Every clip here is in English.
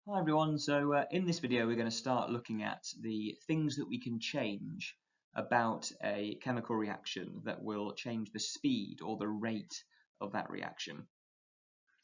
Hi everyone, so in this video we're going to start looking at the things that we can change about a chemical reaction that will change the speed or the rate of that reaction.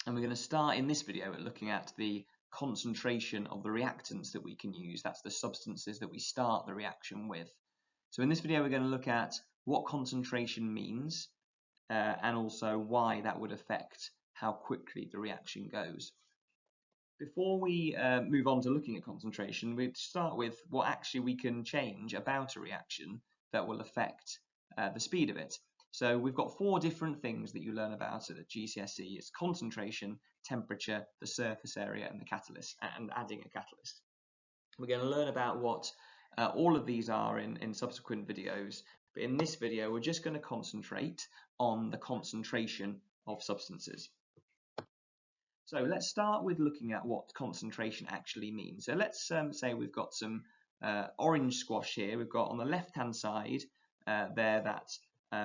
And we're going to start in this video at looking at the concentration of the reactants that we can use. That's the substances that we start the reaction with. So in this video we're going to look at what concentration means and also why that would affect how quickly the reaction goes. Before we move on to looking at concentration, we'd start with what actually we can change about a reaction that will affect the speed of it. So we've got four different things that you learn about at GCSE. It's concentration, temperature, the surface area, and the catalyst, and adding a catalyst. We're going to learn about what all of these are in subsequent videos, but in this video we're just going to concentrate on the concentration of substances. So let's start with looking at what concentration actually means. So let's say we've got some orange squash here. We've got on the left-hand side there that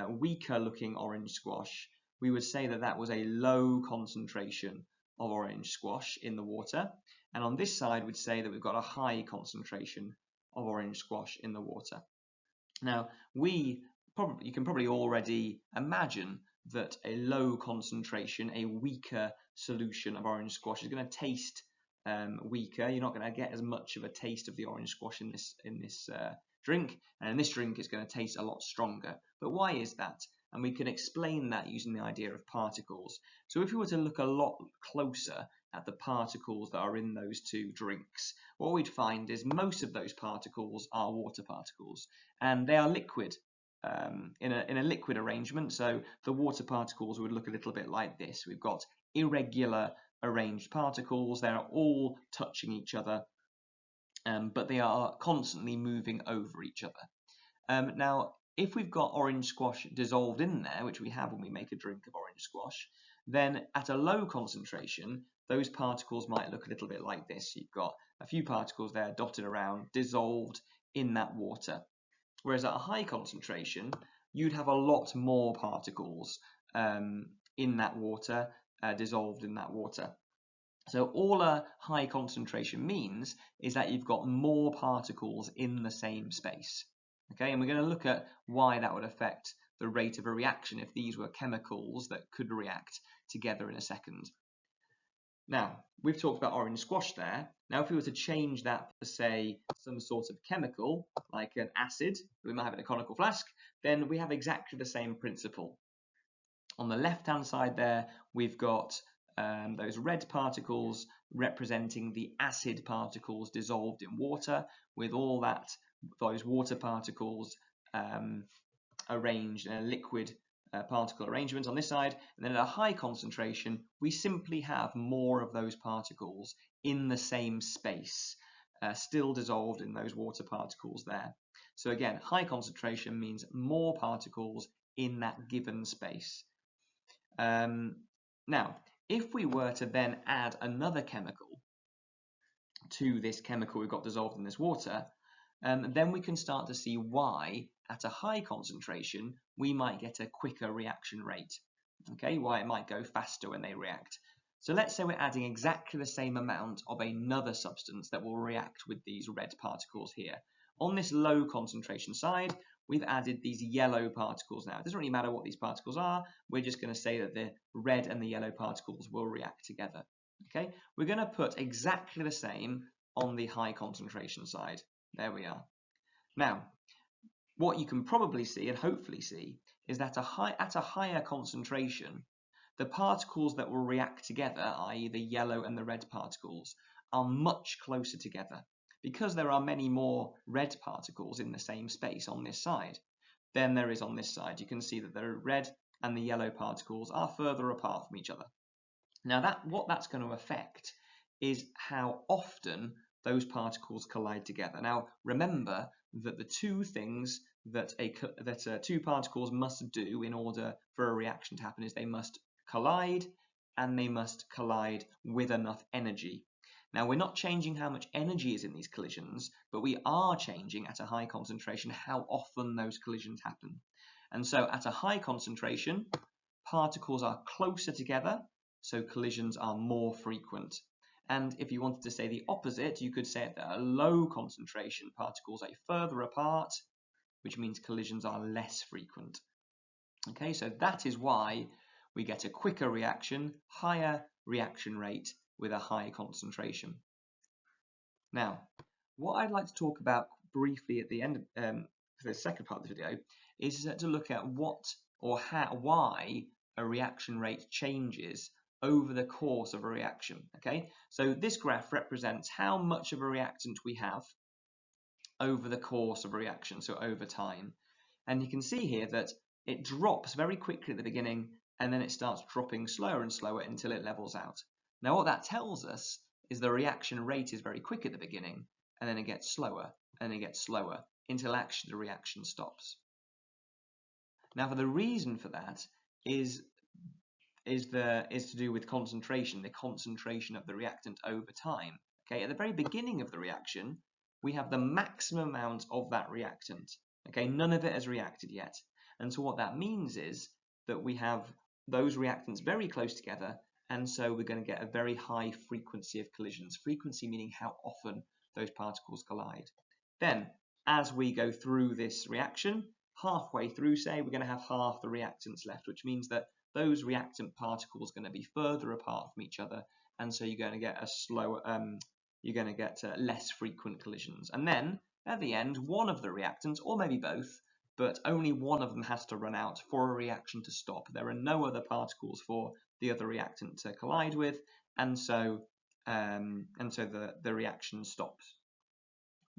weaker looking orange squash. We would say that that was a low concentration of orange squash in the water. And on this side, we'd say that we've got a high concentration of orange squash in the water. Now, you can probably already imagine that a low concentration, a weaker solution of orange squash is going to taste weaker. You're not going to get as much of a taste of the orange squash in this drink, and in this drink it's going to taste a lot stronger. But why is that? And we can explain that using the idea of particles. So if we were to look a lot closer at the particles that are in those two drinks, what we'd find is most of those particles are water particles, and they are liquid. In a liquid arrangement, so the water particles would look a little bit like this. We've got irregular arranged particles. They're all touching each other, but they are constantly moving over each other. Now, if we've got orange squash dissolved in there, which we have when we make a drink of orange squash, then at a low concentration, those particles might look a little bit like this. You've got a few particles there dotted around, dissolved in that water. Whereas at a high concentration, you'd have a lot more particles in that water, dissolved in that water. So all a high concentration means is that you've got more particles in the same space. Okay, and we're going to look at why that would affect the rate of a reaction if these were chemicals that could react together in a second. Now, we've talked about orange squash there. Now, if we were to change that for, say, some sort of chemical, like an acid that we might have in a conical flask, then we have exactly the same principle. On the left-hand side there, we've got those red particles representing the acid particles dissolved in water, with all those water particles arranged in a liquid particle arrangement on this side, and then at a high concentration we simply have more of those particles in the same space, still dissolved in those water particles there. So again, high concentration means more particles in that given space. Now, if we were to then add another chemical to this chemical we've got dissolved in this water, then we can start to see why at a high concentration we might get a quicker reaction rate. Okay, why it might go faster when they react. So let's say we're adding exactly the same amount of another substance that will react with these red particles here. On this low concentration side, we've added these yellow particles now. It doesn't really matter what these particles are, we're just going to say that the red and the yellow particles will react together. Okay, we're going to put exactly the same on the high concentration side. There we are. Now, what you can probably see and hopefully see is that at a higher concentration, the particles that will react together, i.e. the yellow and the red particles, are much closer together. Because there are many more red particles in the same space on this side than there is on this side. You can see that the red and the yellow particles are further apart from each other. Now, what that's going to affect is how often those particles collide together. Now, remember that the two things that two particles must do in order for a reaction to happen is they must collide and they must collide with enough energy. Now, we're not changing how much energy is in these collisions, but we are changing at a high concentration how often those collisions happen. And so at a high concentration, particles are closer together, so collisions are more frequent. And if you wanted to say the opposite, you could say that a low concentration particles are further apart, which means collisions are less frequent. Okay, so that is why we get a quicker reaction, higher reaction rate with a high concentration. Now, what I'd like to talk about briefly at the end for the second part of the video is to look at what or why a reaction rate changes over the course of a reaction. Okay, so this graph represents how much of a reactant we have over the course of a reaction, so over time. And you can see here that it drops very quickly at the beginning, and then it starts dropping slower and slower until it levels out. Now what that tells us is the reaction rate is very quick at the beginning, and then it gets slower, and it gets slower, until actually the reaction stops. Now for the reason for that is to do with concentration, the concentration of the reactant over time. Okay, at the very beginning of the reaction, we have the maximum amount of that reactant. Okay, none of it has reacted yet. And so what that means is that we have those reactants very close together, and so we're going to get a very high frequency of collisions. Frequency meaning how often those particles collide. Then, as we go through this reaction, halfway through, say, we're going to have half the reactants left, which means that those reactant particles are going to be further apart from each other, and so you're going to get a slower, less frequent collisions. And then at the end, one of the reactants, or maybe both, but only one of them has to run out for a reaction to stop. There are no other particles for the other reactant to collide with, and so the reaction stops.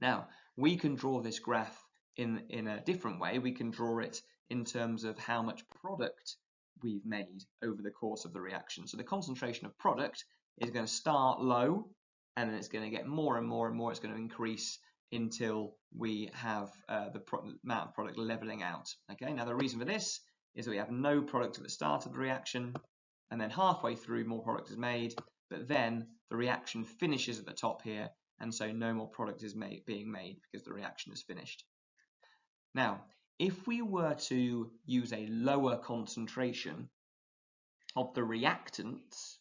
Now we can draw this graph in a different way. We can draw it in terms of how much product we've made over the course of the reaction. So the concentration of product is going to start low, and then it's going to get more and more and more. It's going to increase until we have the amount of product leveling out. Okay, now the reason for this is that we have no product at the start of the reaction, and then halfway through more product is made, but then the reaction finishes at the top here, and so no more product is being made because the reaction is finished. Now, if we were to use a lower concentration of the reactants,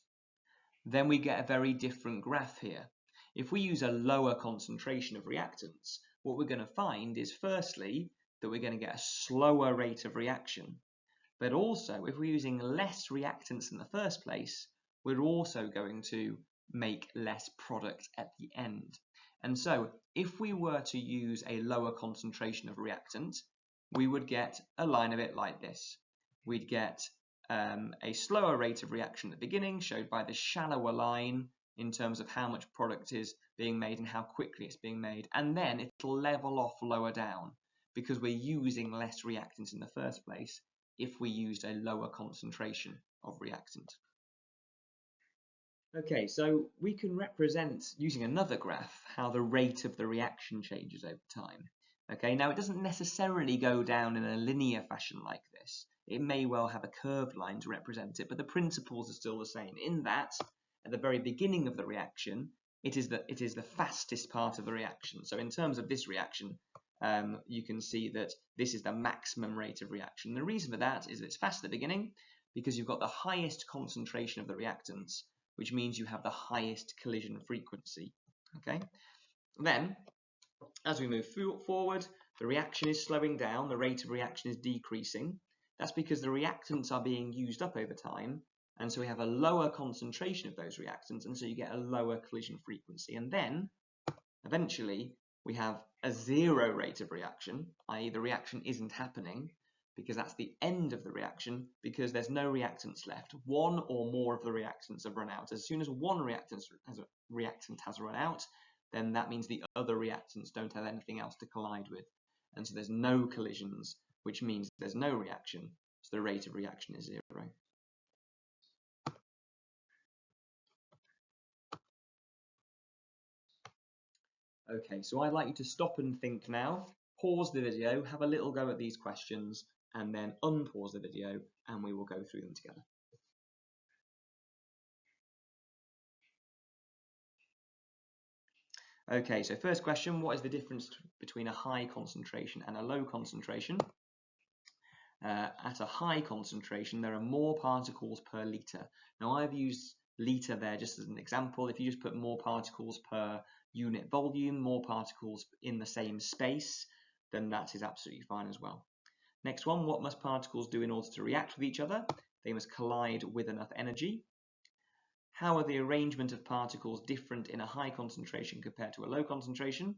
then we get a very different graph here. If we use a lower concentration of reactants, what we're going to find is firstly that we're going to get a slower rate of reaction, but also if we're using less reactants in the first place, we're also going to make less product at the end. And so if we were to use a lower concentration of reactant, we would get a line of it like this. We'd get a slower rate of reaction at the beginning, showed by the shallower line in terms of how much product is being made and how quickly it's being made, and then it'll level off lower down because we're using less reactants in the first place if we used a lower concentration of reactant. Okay, so we can represent, using another graph, how the rate of the reaction changes over time. Okay, now it doesn't necessarily go down in a linear fashion like this. It may well have a curved line to represent it, but the principles are still the same, in that at the very beginning of the reaction, it is the fastest part of the reaction. So in terms of this reaction, you can see that this is the maximum rate of reaction. The reason for that is that it's fast at the beginning because you've got the highest concentration of the reactants, which means you have the highest collision frequency. Okay. Then, as we move forward, the reaction is slowing down, the rate of reaction is decreasing. That's because the reactants are being used up over time, and so we have a lower concentration of those reactants, and so you get a lower collision frequency. And then, eventually, we have a zero rate of reaction, i.e. the reaction isn't happening, because that's the end of the reaction, because there's no reactants left. One or more of the reactants have run out. As soon as one reactant has run out, then that means the other reactants don't have anything else to collide with. And so there's no collisions, which means there's no reaction, so the rate of reaction is zero. Okay, so I'd like you to stop and think now, pause the video, have a little go at these questions, and then unpause the video, and we will go through them together. Okay, so first question, what is the difference between a high concentration and a low concentration? At a high concentration, there are more particles per litre. Now, I've used litre there just as an example. If you just put more particles per unit volume, more particles in the same space, then that is absolutely fine as well. Next one, what must particles do in order to react with each other? They must collide with enough energy. How are the arrangement of particles different in a high concentration compared to a low concentration?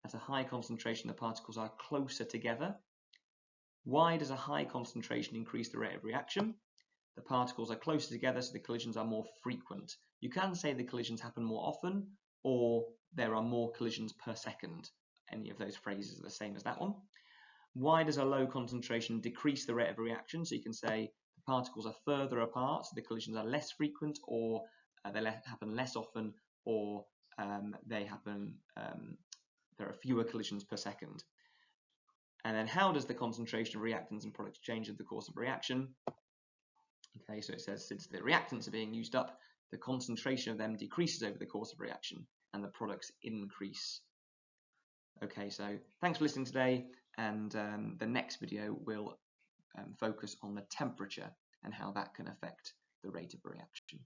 At a high concentration, the particles are closer together. Why does a high concentration increase the rate of reaction? The particles are closer together, so the collisions are more frequent. You can say the collisions happen more often, or there are more collisions per second. Any of those phrases are the same as that one. Why does a low concentration decrease the rate of reaction? So you can say the particles are further apart, so the collisions are less frequent, or they happen less often, or they happen there are fewer collisions per second. And then how does the concentration of reactants and products change in the course of reaction? Okay, so it says since the reactants are being used up, the concentration of them decreases over the course of reaction and the products increase. Okay, so thanks for listening today, and the next video will focus on the temperature and how that can affect the rate of reaction.